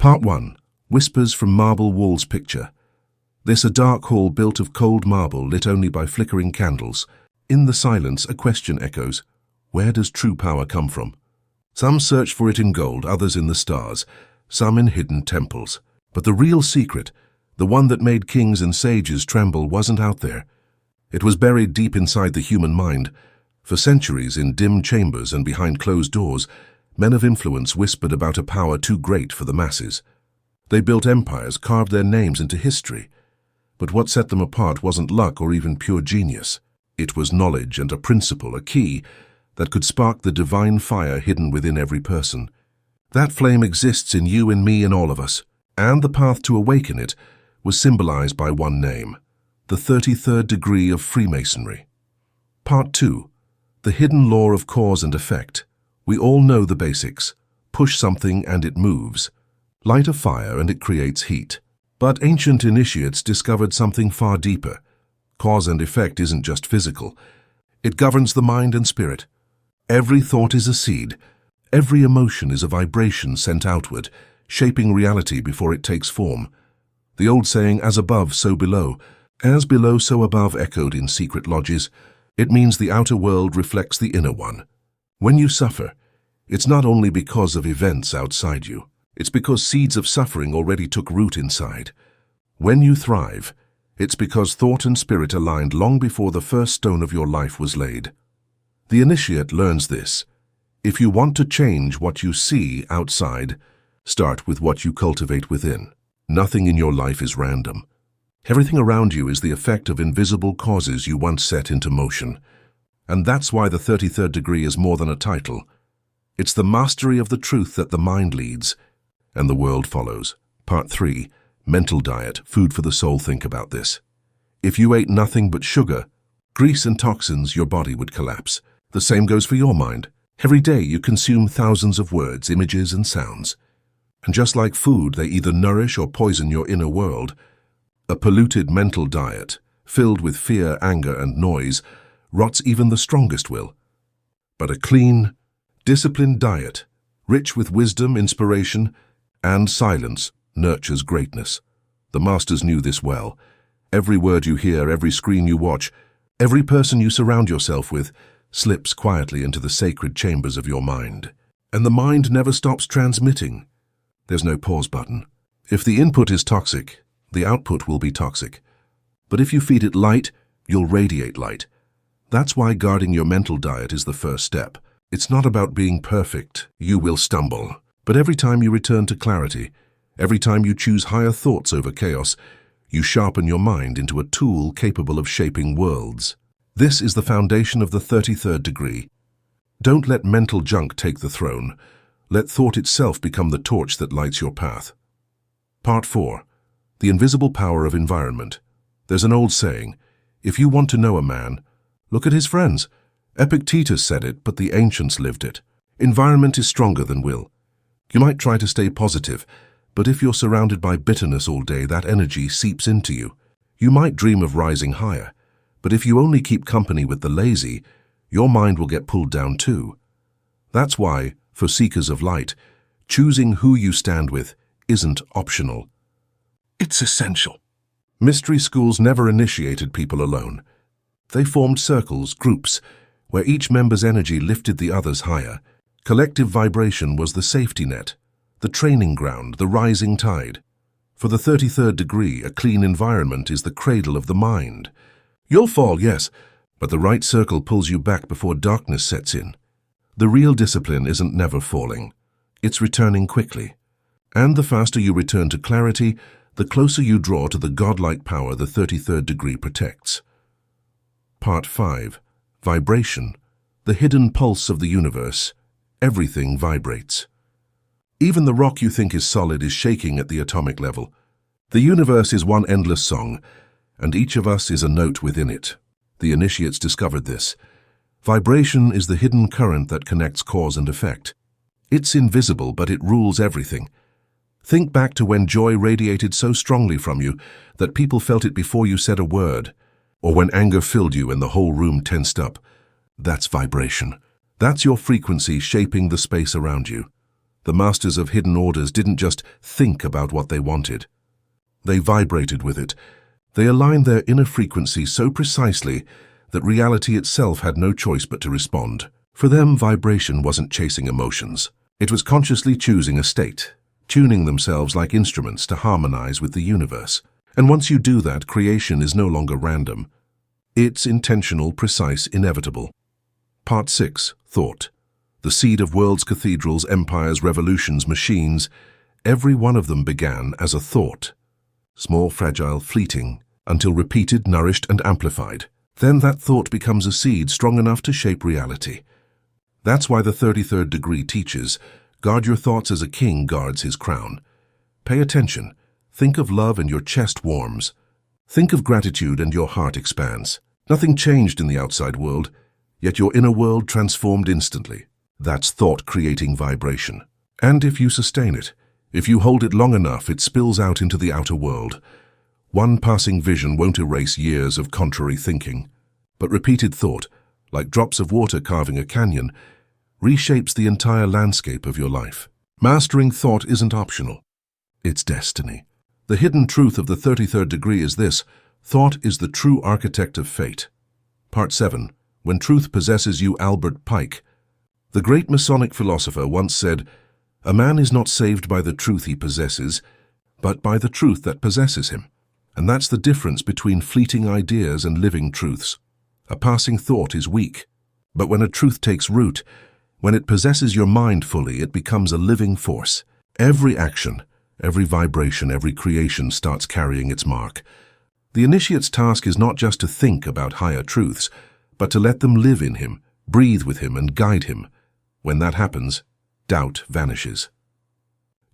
Part 1. Whispers from Marble Walls Picture. This a dark hall built of cold marble lit only by flickering candles. In the silence, a question echoes. Where does true power come from? Some search for it in gold, others in the stars, some in hidden temples. But the real secret, the one that made kings and sages tremble, wasn't out there. It was buried deep inside the human mind. For centuries, in dim chambers and behind closed doors, men of influence whispered about a power too great for the masses. They built empires, carved their names into history. But what set them apart wasn't luck or even pure genius. It was knowledge and a principle, a key, that could spark the divine fire hidden within every person. That flame exists in you and me and all of us, and the path to awaken it was symbolized by one name, the 33rd degree of Freemasonry. Part 2. The hidden law of cause and effect. We all know the basics. Push something and it moves. Light a fire and it creates heat. But ancient initiates discovered something far deeper. Cause and effect isn't just physical. It governs the mind and spirit. Every thought is a seed. Every emotion is a vibration sent outward, shaping reality before it takes form. The old saying, as above, so below, as below, so above, echoed in secret lodges. It means the outer world reflects the inner one. When you suffer, it's not only because of events outside you. It's because seeds of suffering already took root inside. When you thrive, it's because thought and spirit aligned long before the first stone of your life was laid. The initiate learns this. If you want to change what you see outside, start with what you cultivate within. Nothing in your life is random. Everything around you is the effect of invisible causes you once set into motion. And that's why the 33rd degree is more than a title. It's the mastery of the truth that the mind leads, and the world follows. Part 3. Mental diet, food for the soul. Think about this. If you ate nothing but sugar, grease and toxins, your body would collapse. The same goes for your mind. Every day you consume thousands of words, images, and sounds. And just like food, they either nourish or poison your inner world. A polluted mental diet, filled with fear, anger, and noise, rots even the strongest will. But a clean, disciplined diet, rich with wisdom, inspiration, and silence, nurtures greatness. The masters knew this well. Every word you hear, every screen you watch, every person you surround yourself with, slips quietly into the sacred chambers of your mind. And the mind never stops transmitting. There's no pause button. If the input is toxic, the output will be toxic. But if you feed it light, you'll radiate light. That's why guarding your mental diet is the first step. It's not about being perfect. You will stumble. But every time you return to clarity, every time you choose higher thoughts over chaos, you sharpen your mind into a tool capable of shaping worlds. This is the foundation of the 33rd degree. Don't let mental junk take the throne. Let thought itself become the torch that lights your path. Part 4. The invisible power of environment. There's an old saying, if you want to know a man, look at his friends. Epictetus said it, but the ancients lived it. Environment is stronger than will. You might try to stay positive, but if you're surrounded by bitterness all day, that energy seeps into you. You might dream of rising higher, but if you only keep company with the lazy, your mind will get pulled down too. That's why, for seekers of light, choosing who you stand with isn't optional. It's essential. Mystery schools never initiated people alone. They formed circles, groups, where each member's energy lifted the others higher. Collective vibration was the safety net, the training ground, the rising tide. For the 33rd degree, a clean environment is the cradle of the mind. You'll fall, yes, but the right circle pulls you back before darkness sets in. The real discipline isn't never falling. It's returning quickly. And the faster you return to clarity, the closer you draw to the godlike power the 33rd degree protects. Part 5. Vibration. The hidden pulse of the universe. Everything vibrates. Even the rock you think is solid is shaking at the atomic level. The universe is one endless song, and each of us is a note within it. The initiates discovered this. Vibration is the hidden current that connects cause and effect. It's invisible, but it rules everything. Think back to when joy radiated so strongly from you that people felt it before you said a word, or when anger filled you and the whole room tensed up. That's vibration. That's your frequency shaping the space around you. The masters of hidden orders didn't just think about what they wanted. They vibrated with it. They aligned their inner frequency so precisely that reality itself had no choice but to respond. For them, vibration wasn't chasing emotions. It was consciously choosing a state, tuning themselves like instruments to harmonize with the universe. And once you do that, creation is no longer random. It's intentional, precise, inevitable. Part 6. Thought. The seed of worlds, cathedrals, empires, revolutions, machines, every one of them began as a thought. Small, fragile, fleeting, until repeated, nourished, and amplified. Then that thought becomes a seed strong enough to shape reality. That's why the 33rd degree teaches, guard your thoughts as a king guards his crown. Pay attention. Think of love and your chest warms. Think of gratitude and your heart expands. Nothing changed in the outside world, yet your inner world transformed instantly. That's thought creating vibration. And if you sustain it, if you hold it long enough, it spills out into the outer world. One passing vision won't erase years of contrary thinking, but repeated thought, like drops of water carving a canyon, reshapes the entire landscape of your life. Mastering thought isn't optional. It's destiny. The hidden truth of the 33rd degree is this: thought is the true architect of fate. Part 7. When Truth Possesses You. Albert Pike. The great Masonic philosopher once said, "A man is not saved by the truth he possesses, but by the truth that possesses him." And that's the difference between fleeting ideas and living truths. A passing thought is weak, but when a truth takes root, when it possesses your mind fully, it becomes a living force. Every action, every vibration, every creation starts carrying its mark. The initiate's task is not just to think about higher truths, but to let them live in him, breathe with him, and guide him. When that happens, doubt vanishes.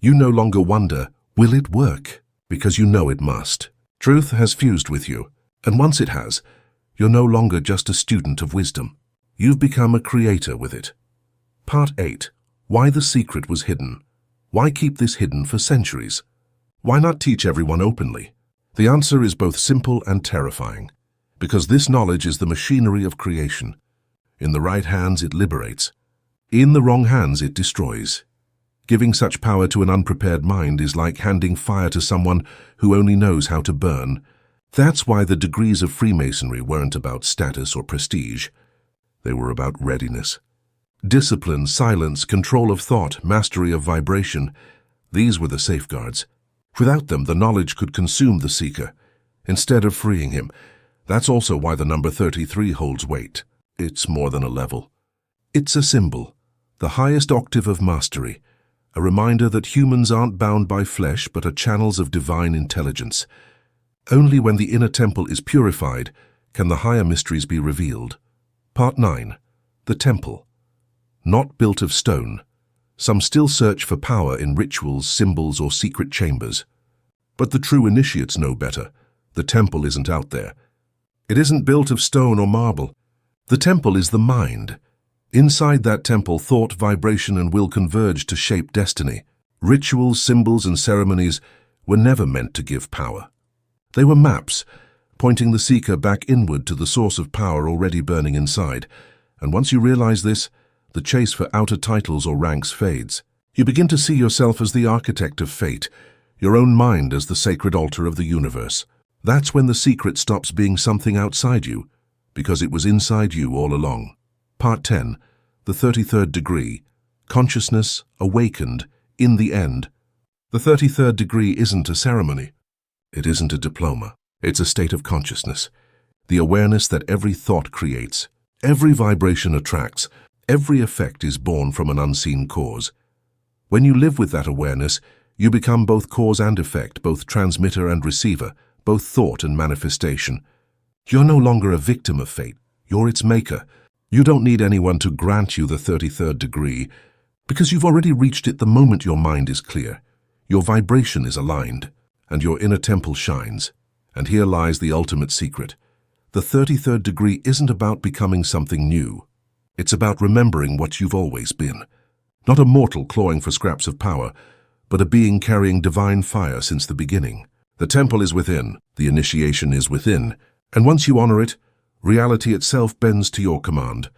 You no longer wonder, will it work? Because you know it must. Truth has fused with you, and once it has, you're no longer just a student of wisdom. You've become a creator with it. Part 8. Why the secret was hidden. Why keep this hidden for centuries? Why not teach everyone openly? The answer is both simple and terrifying, because this knowledge is the machinery of creation. In the right hands, it liberates. In the wrong hands, it destroys. Giving such power to an unprepared mind is like handing fire to someone who only knows how to burn. That's why the degrees of Freemasonry weren't about status or prestige. They were about readiness. Discipline, silence, control of thought, mastery of vibration. These were the safeguards. Without them, the knowledge could consume the seeker, instead of freeing him. That's also why the number 33 holds weight. It's more than a level. It's a symbol, the highest octave of mastery, a reminder that humans aren't bound by flesh but are channels of divine intelligence. Only when the inner temple is purified can the higher mysteries be revealed. Part 9. The temple. Not built of stone. Some still search for power in rituals, symbols, or secret chambers. But the true initiates know better. The temple isn't out there. It isn't built of stone or marble. The temple is the mind. Inside that temple, thought, vibration, and will converge to shape destiny. Rituals, symbols, and ceremonies were never meant to give power. They were maps, pointing the seeker back inward to the source of power already burning inside. And once you realize this, the chase for outer titles or ranks fades. You begin to see yourself as the architect of fate, your own mind as the sacred altar of the universe. That's when the secret stops being something outside you, because it was inside you all along. Part 10. The 33rd degree. Consciousness awakened in the end. The 33rd degree isn't a ceremony. It isn't a diploma. It's a state of consciousness. The awareness that every thought creates, every vibration attracts, every effect is born from an unseen cause. When you live with that awareness, you become both cause and effect, both transmitter and receiver, both thought and manifestation. You're no longer a victim of fate. You're its maker. You don't need anyone to grant you the 33rd degree, because you've already reached it the moment your mind is clear. Your vibration is aligned, and your inner temple shines. And here lies the ultimate secret. The 33rd degree isn't about becoming something new. It's about remembering what you've always been. Not a mortal clawing for scraps of power, but a being carrying divine fire since the beginning. The temple is within, the initiation is within, and once you honor it, reality itself bends to your command.